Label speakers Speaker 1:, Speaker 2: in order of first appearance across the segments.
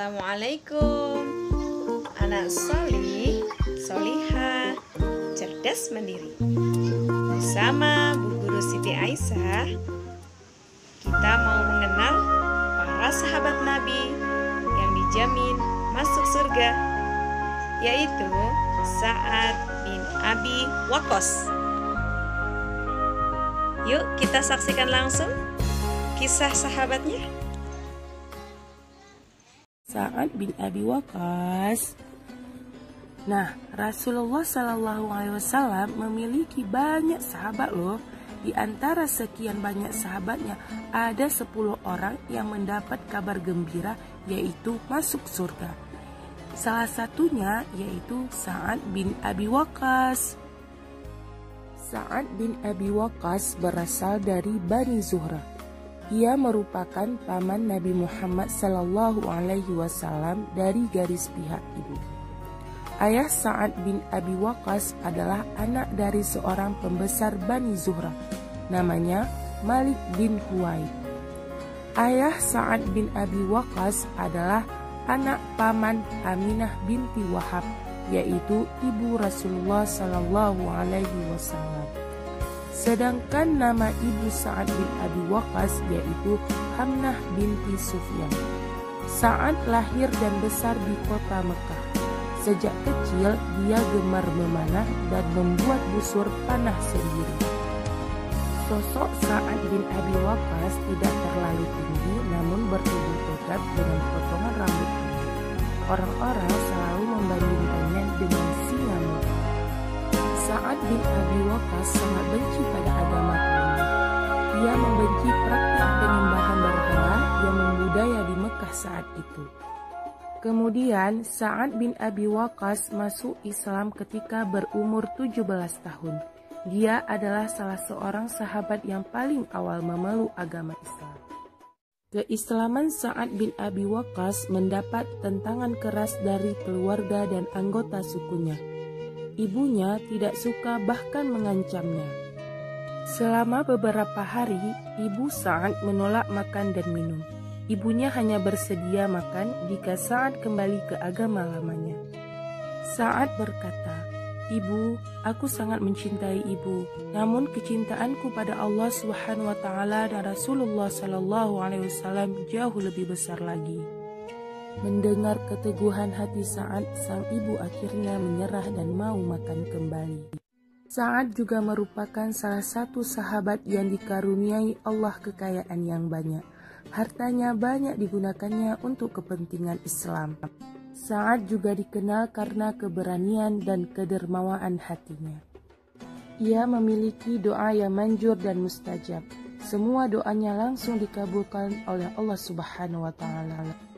Speaker 1: Assalamualaikum. Anak Solih, Solihah, cerdas mandiri. Bersama Bu Guru Siti Aisyah, kita mau mengenal para sahabat Nabi yang dijamin masuk surga, yaitu Sa'ad bin Abi Waqqas. Yuk kita saksikan langsung kisah sahabatnya.
Speaker 2: Sa'ad bin Abi Waqqas. Nah, Rasulullah Shallallahu Alaihi Wasallam memiliki banyak sahabat loh. Di antara sekian banyak sahabatnya, ada 10 orang yang mendapat kabar gembira, yaitu masuk surga. Salah satunya yaitu Sa'ad bin Abi Waqqas. Sa'ad bin Abi Waqqas berasal dari Bani Zuhrah. Ia merupakan paman Nabi Muhammad Sallallahu Alaihi Wasallam dari garis pihak ibu. Ayah Sa'ad bin Abi Waqqas adalah anak dari seorang pembesar Bani Zuhrah, namanya Malik bin Huwaid. Ayah Sa'ad bin Abi Waqqas adalah anak paman Aminah binti Wahab, yaitu ibu Rasulullah Sallallahu Alaihi Wasallam. Sedangkan nama ibu Sa'ad bin Abi Waqqas yaitu Hamnah binti Sufyan. Sa'ad lahir dan besar di kota Mekah. Sejak kecil dia gemar memanah dan membuat busur panah sendiri. Sosok Sa'ad bin Abi Waqqas tidak terlalu tinggi namun bertubuh tegap dengan potongan rambut pendek. Orang-orang selalu membandingkannya dengan singa muda. Sa'ad bin Abi Waqqas sangat benci pada agama kaumnya. Ia membenci praktik penyembahan berhala yang membudaya di Mekah saat itu. Kemudian Sa'ad bin Abi Waqqas masuk Islam ketika berumur 17 tahun. Dia adalah salah seorang sahabat yang paling awal memeluk agama Islam. Keislaman Sa'ad bin Abi Waqqas mendapat tentangan keras dari keluarga dan anggota sukunya. Ibunya tidak suka bahkan mengancamnya. Selama beberapa hari, ibu Sa'ad menolak makan dan minum. Ibunya hanya bersedia makan jika Sa'ad kembali ke agama lamanya. Sa'ad berkata, "Ibu, aku sangat mencintai ibu, namun kecintaanku pada Allah Subhanahu wa taala dan Rasulullah Shallallahu alaihi wasallam jauh lebih besar lagi." Mendengar keteguhan hati Sa'ad, sang ibu akhirnya menyerah dan mau makan kembali. Sa'ad juga merupakan salah satu sahabat yang dikaruniai Allah kekayaan yang banyak. Hartanya banyak digunakannya untuk kepentingan Islam. Sa'ad juga dikenal karena keberanian dan kedermawaan hatinya. Ia memiliki doa yang manjur dan mustajab. Semua doanya langsung dikabulkan oleh Allah Subhanahu wa taala.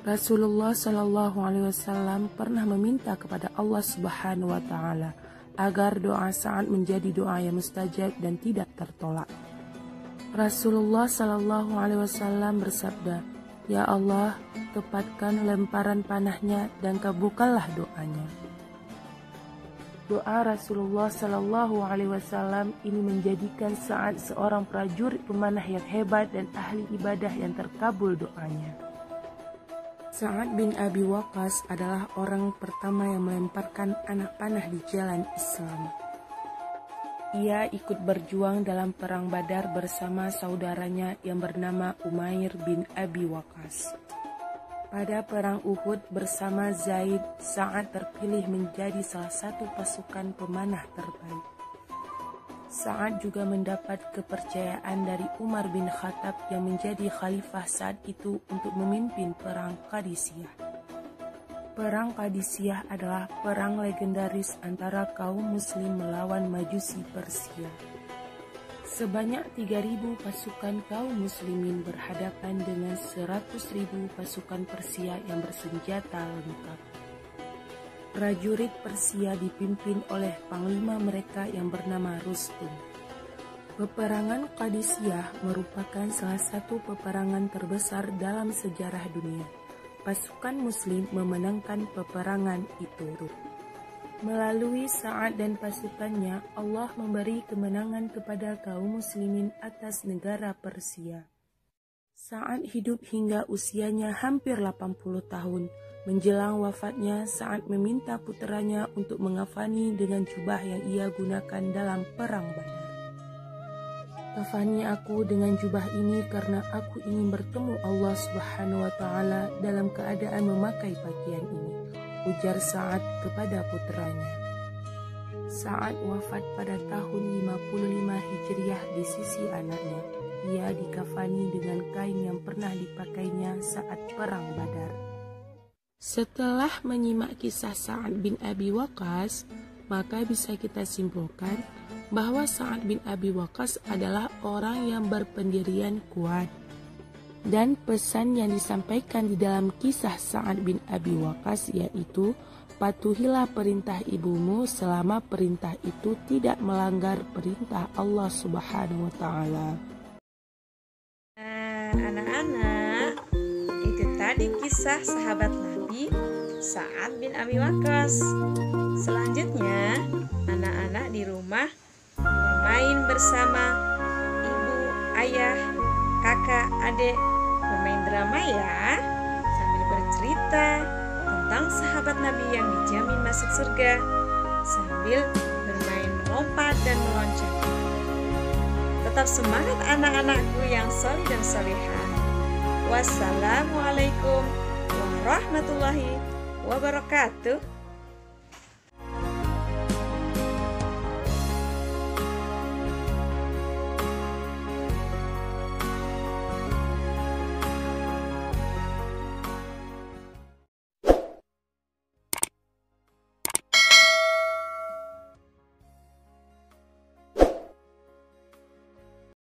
Speaker 2: Rasulullah Shallallahu Alaihi Wasallam pernah meminta kepada Allah Subhanahu Wa Taala agar doa Sa'ad menjadi doa yang mustajab dan tidak tertolak. Rasulullah Shallallahu Alaihi Wasallam bersabda, "Ya Allah, tepatkan lemparan panahnya dan kabulkanlah doanya." Doa Rasulullah Shallallahu Alaihi Wasallam ini menjadikan Sa'ad seorang prajurit pemanah yang hebat dan ahli ibadah yang terkabul doanya. Sa'ad bin Abi Waqqas adalah orang pertama yang melemparkan anak panah di jalan Islam. Ia ikut berjuang dalam perang Badar bersama saudaranya yang bernama Umair bin Abi Waqqas. Pada perang Uhud bersama Zaid, Sa'ad terpilih menjadi salah satu pasukan pemanah terbaik. Sa'ad juga mendapat kepercayaan dari Umar bin Khattab yang menjadi khalifah saat itu untuk memimpin Perang Qadisiyah. Perang Qadisiyah adalah perang legendaris antara kaum muslim melawan Majusi Persia. Sebanyak 3.000 pasukan kaum muslimin berhadapan dengan 100.000 pasukan Persia yang bersenjata lengkap. Prajurit Persia dipimpin oleh panglima mereka yang bernama Rustum. Peperangan Qadisiyah merupakan salah satu peperangan terbesar dalam sejarah dunia. Pasukan Muslim memenangkan peperangan itu. Melalui Sa'ad dan pasukannya, Allah memberi kemenangan kepada kaum muslimin atas negara Persia. Sa'ad hidup hingga usianya hampir 80 tahun. Menjelang wafatnya, Sa'ad meminta puteranya untuk mengafani dengan jubah yang ia gunakan dalam perang Badar. Kafani aku dengan jubah ini karena aku ingin bertemu Allah Subhanahu wa Ta'ala dalam keadaan memakai pakaian ini, ujar Sa'ad kepada puteranya. Sa'ad wafat pada tahun 55 Hijriah di sisi anaknya. Ia dikafani dengan kain yang pernah dipakainya saat perang Badar. Setelah menyimak kisah Sa'ad bin Abi Waqqas, maka bisa kita simpulkan bahwa Sa'ad bin Abi Waqqas adalah orang yang berpendirian kuat. Dan pesan yang disampaikan di dalam kisah Sa'ad bin Abi Waqqas yaitu, patuhilah perintah ibumu selama perintah itu tidak melanggar perintah Allah Subhanahu wa Ta'ala.
Speaker 1: Anak-anak, itu tadi kisah sahabat Nabi Sa'ad bin Abi Waqqas. Selanjutnya, anak-anak di rumah bermain bersama ibu, ayah, kakak, adik, bermain drama ya, sambil bercerita tentang sahabat Nabi yang dijamin masuk surga, sambil bermain melompat dan meloncat. Tetap semangat anak-anakku yang soleh dan solehah. Wassalamualaikum warahmatullahi wabarakatuh.